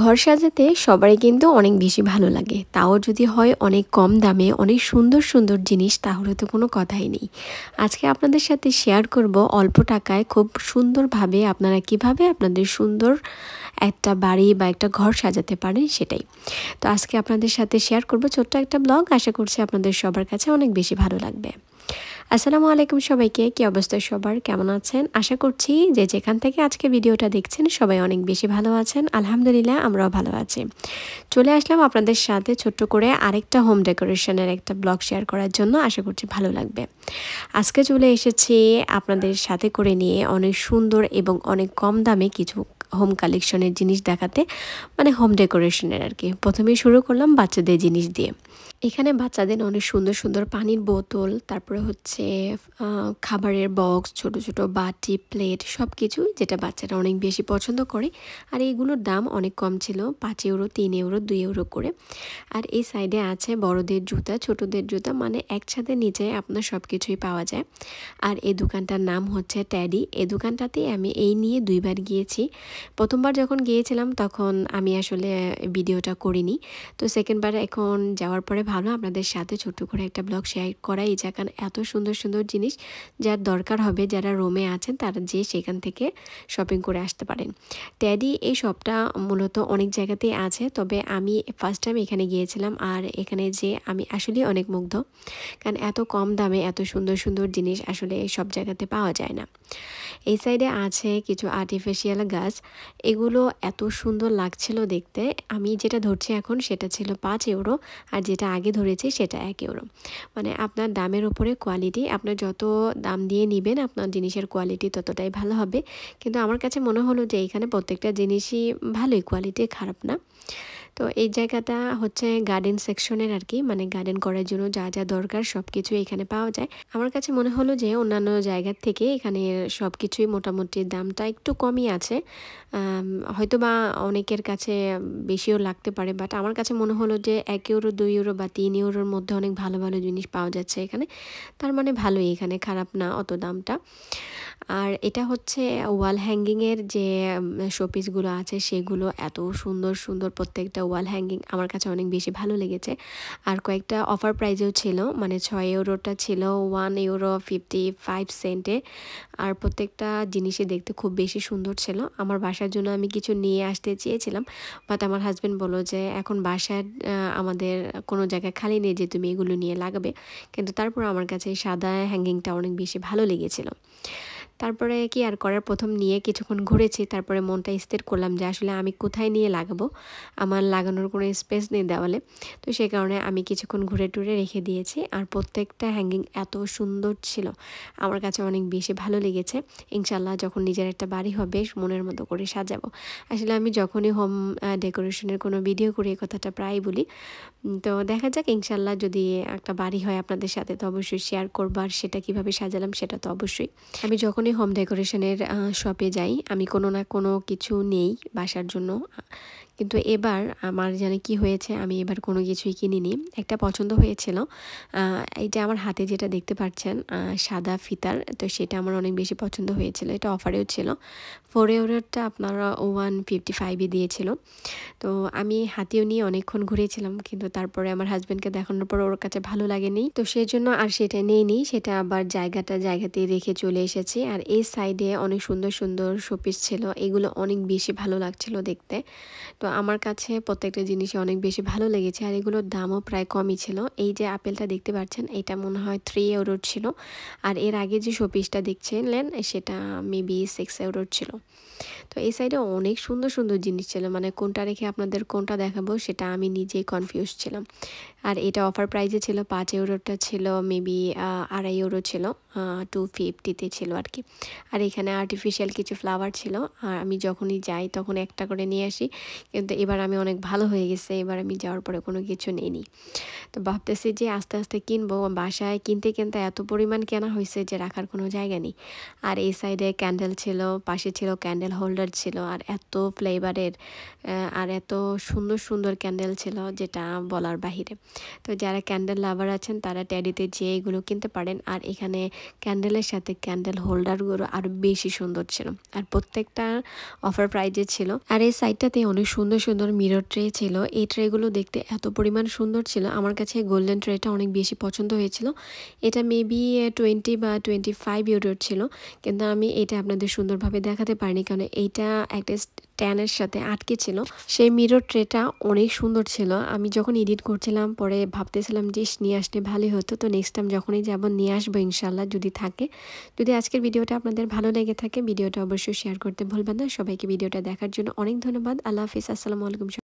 ঘর সাজাতে সবারই কিন্তু অনেক বেশি ভালো লাগে, তাও যদি হয় অনেক কম দামে অনেক সুন্দর সুন্দর জিনিস, তাহলে তো কোনো কথাই নেই। আজকে আপনাদের সাথে শেয়ার করব অল্প টাকায় খুব সুন্দরভাবে আপনারা কিভাবে আপনাদের সুন্দর একটা বাড়ি বা একটা ঘর সাজাতে পারেন সেটাই। তো আজকে আপনাদের সাথে শেয়ার করব ছোট্ট একটা ব্লগ। আশা করছি আপনাদের সবার কাছে অনেক বেশি ভালো লাগবে। আসসালামু আলাইকুম সবাইকে, কি অবস্থা সবার, কেমন আছেন? আশা করছি যে যেখান থেকে আজকে ভিডিওটা দেখছেন সবাই অনেক বেশি ভালো আছেন। আলহামদুলিল্লাহ আমরাও ভালো আছি। চলে আসলাম আপনাদের সাথে ছোট্ট করে আরেকটা হোম ডেকোরেশনের একটা ব্লগ শেয়ার করার জন্য। আশা করছি ভালো লাগবে। আজকে চলে এসেছি আপনাদের সাথে করে নিয়ে অনেক সুন্দর এবং অনেক কম দামে কিছু হোম কালেকশনের জিনিস দেখাতে, মানে হোম ডেকোরেশনের আর কি। প্রথমেই শুরু করলাম বাচ্চাদের জিনিস দিয়ে। এখানে বাচ্চাদের অনেক সুন্দর সুন্দর পানির বোতল, তারপরে হচ্ছে খাবারের বক্স, ছোট ছোট বাটি, প্লেট, সব কিছু যেটা বাচ্চারা অনেক বেশি পছন্দ করে। আর এইগুলোর দাম অনেক কম ছিল, 5 ইউরো, 3 ইউরো, 2 ইউরো করে। আর এই সাইডে আছে বড়দের জুতা, ছোটদের জুতা, মানে একসাথে নিচে আপনার সব কিছুই পাওয়া যায়। আর এই দোকানটার নাম হচ্ছে ট্যাডি। এই দোকানটাতে আমি এই নিয়ে 2বার গিয়েছি। প্রথমবার যখন গিয়েছিলাম তখন আমি আসলে ভিডিওটা করিনি। তো সেকেন্ডবার এখন যাওয়ার পরে ভালো আপনাদের সাথে ছোট্ট করে একটা ব্লগ শেয়ার করা। এই জায়গায় এত সুন্দর সুন্দর জিনিস, যার দরকার হবে, যারা রোমে আছেন তারা যে সেখান থেকে শপিং করে আসতে পারেন। ট্যাডি এই শপটা মূলত অনেক জায়গাতেই আছে, তবে আমি ফার্স্ট টাইম এখানে গিয়েছিলাম। আর এখানে যে আমি আসলে অনেক মুগ্ধ, কারণ এত কম দামে এত সুন্দর সুন্দর জিনিস আসলে সব জায়গাতে পাওয়া যায় না। এই সাইডে আছে কিছু আর্টিফিশিয়াল গাছ, এগুলো এত সুন্দর লাগছিল দেখতে। আমি যেটা ধরছি এখন সেটা ছিল 5 ইউরো, আর যেটা আগে ধরেছি সেটা 1 ইউরো। মানে আপনার দামের উপরে কোয়ালিটি, আপনার যত দাম দিয়ে নেবেন আপনার জিনিসের কোয়ালিটি ততটাই ভালো হবে। কিন্তু আমার কাছে মনে হলো যে এখানে প্রত্যেকটা জিনিসই ভালোই, কোয়ালিটি খারাপ না। তো এই জায়গাটা হচ্ছে গার্ডেন সেকশনের আর কি, মানে গার্ডেন করার জন্য যা যা দরকার সব কিছু এখানে পাওয়া যায়। আমার কাছে মনে হলো যে অন্যান্য জায়গার থেকে এখানে সব কিছুই মোটামুটি দামটা একটু কমই আছে। হয়তো বা অনেকের কাছে বেশিও লাগতে পারে, বাট আমার কাছে মনে হলো যে 1 ইউরো, 2 ইউরো বা 3 ইউরোর মধ্যে অনেক ভালো ভালো জিনিস পাওয়া যাচ্ছে এখানে। তার মানে ভালোই, এখানে খারাপ না অত দামটা। আর এটা হচ্ছে ওয়াল হ্যাঙ্গিংয়ের যে শোপিসগুলো আছে সেগুলো এত সুন্দর সুন্দর, প্রত্যেকটা ওয়াল হ্যাঙ্গিং আমার কাছে অনেক বেশি ভালো লেগেছে। আর কয়েকটা অফার প্রাইজেও ছিল, মানে 6 ইউরোটা ছিল 1 ইউরো 55 সেন্টে। আর প্রত্যেকটা জিনিসই দেখতে খুব বেশি সুন্দর ছিল। আমার বাসার জন্য আমি কিছু নিয়ে আসতে চেয়েছিলাম, বাট আমার হাজব্যান্ড বলল যে এখন বাসার আমাদের কোনো জায়গায় খালি নেই যে তুমি এগুলো নিয়ে লাগাবে। কিন্তু তারপর আমার কাছে এই সাদা হ্যাঙ্গিংটা অনেক বেশি ভালো লেগেছিল। তারপরে কি আর করার, প্রথম নিয়ে কিছুক্ষণ ঘুরেছি, তারপরে মনটা স্থির করলাম যে আসলে আমি কোথায় নিয়ে লাগাবো, আমার লাগানোর কোনো স্পেস নেই দেওয়ালে। তো সেই কারণে আমি কিছুক্ষণ ঘুরে টুরে রেখে দিয়েছি। আর প্রত্যেকটা হ্যাঙ্গিং এত সুন্দর ছিল, আমার কাছে অনেক বেশি ভালো লেগেছে। ইনশাল্লাহ যখন নিজের একটা বাড়ি হবে মনের মতো করে সাজাবো। আসলে আমি যখনই হোম ডেকোরেশনের কোনো ভিডিও করি এই কথাটা প্রায় বলি। তো দেখা যাক ইনশাল্লাহ যদি একটা বাড়ি হয় আপনাদের সাথে তো অবশ্যই শেয়ার করবো। আর সেটা কীভাবে সাজালাম সেটা তো অবশ্যই। আমি যখনই হোম ডেকোরেশনের শপে যাই আমি কোনো না কোনো কিছু নেই বাসার জন্য। কিন্তু এবার আমার জানি কি হয়েছে, আমি এবার কোনো কিছুই কিনিনি। একটা পছন্দ হয়েছিল, এই যে আমার হাতে যেটা দেখতে পাচ্ছেন সাদা ফিতার, তো সেটা আমার অনেক বেশি পছন্দ হয়েছিল। এটা অফারেও ছিল, 4 ইউরোটা আপনারা 155 দিয়েছিল। তো আমি হাতেও নিয়ে অনেকক্ষণ ঘুরেছিলাম, কিন্তু তারপরে আমার হাজব্যান্ডকে দেখানোর পর ওর কাছে ভালো লাগেনি, তো সেই জন্য আর সেটা নেইনি। সেটা আবার জায়গাতেই রেখে চলে এসেছি। আর এই সাইডে অনেক সুন্দর সুন্দর শোপিস ছিল, এগুলো অনেক বেশি ভালো লাগছিল দেখতে। তো আমার কাছে প্রত্যেকটা জিনিসই অনেক বেশি ভালো লেগেছে, আর এগুলোর দামও প্রায় কমই ছিল। এই যে আপেলটা দেখতে পাচ্ছেন এটা মনে হয় 3 ইউরোর ছিল। আর এর আগে যে শোপিসটা দেখছিলেন সেটা মেবি 6 ইউরোর ছিল। তো এই সাইডে অনেক সুন্দর সুন্দর জিনিস ছিল, মানে কোনটা রেখে আপনাদের কোনটা দেখাবো সেটা আমি নিজেই কনফিউজ ছিলাম। আর এটা অফার প্রাইজে ছিল, 5 ইউরোটা ছিল মেবি 2.5 ইউরো ছিল, 250 ছিল আর কি। আর এখানে আর্টিফিশিয়াল কিছু ফ্লাওয়ার ছিল, আর আমি যখনই যাই তখন একটা করে নিয়ে আসি। কিন্তু এবার আমি অনেক ভালো হয়ে গেছে, এবার আমি যাওয়ার পরে কোনো কিছু নেইনি। তো ভাবতেছি যে আস্তে আস্তে কিনবো। বাসায় কিনতে কিনতে এত পরিমাণ কেনা হয়েছে যে রাখার কোনো জায়গা নেই। আর এই সাইডে ক্যান্ডেল ছিল, পাশে ছিল ক্যান্ডেল হোল্ডার ছিল, আর এত ফ্লেভারের আর এত সুন্দর সুন্দর ক্যান্ডেল ছিল যেটা বলার বাহিরে। তো যারা ক্যান্ডেল লাভার আছেন তারা টেডিতে যেয়ে এগুলো কিনতে পারেন। আর এখানে ক্যান্ডেলের সাথে ক্যান্ডেল হোল্ডারগুলো আরও বেশি সুন্দর ছিল, আর প্রত্যেকটা অফার প্রাইজে ছিল। আর এই সাইডটাতে অনেক সুন্দর সুন্দর মিরর ট্রে ছিল। এই ট্রেগুলো দেখতে এত পরিমাণ সুন্দর ছিল, আমার কাছে গোল্ডেন ট্রেটা অনেক বেশি পছন্দ হয়েছিল। এটা মেবি 20 বা 25 ইউরোর ছিল, কিন্তু আমি এটা আপনাদের সুন্দরভাবে দেখাতে পারিনি কারণ এইটা একটা স্ট্যান্ডের সাথে আটকে ছিল। সেই মিরর ট্রেটা অনেক সুন্দর ছিল। আমি যখন এডিট করছিলাম পরে ভাবতেছিলাম যে নিয়ে আসলে ভালোই হতো। তো নেক্সট টাইম যখনই যাব নিয়ে আসবো ইনশাল্লাহ, যদি থাকে। যদি আজকের ভিডিওটা আপনাদের ভালো লেগে থাকে ভিডিওটা অবশ্যই শেয়ার করতে ভুলবেন না। সবাইকে ভিডিওটা দেখার জন্য অনেক ধন্যবাদ। আল্লাহ হাফিজ, আসসালামু আলাইকুম।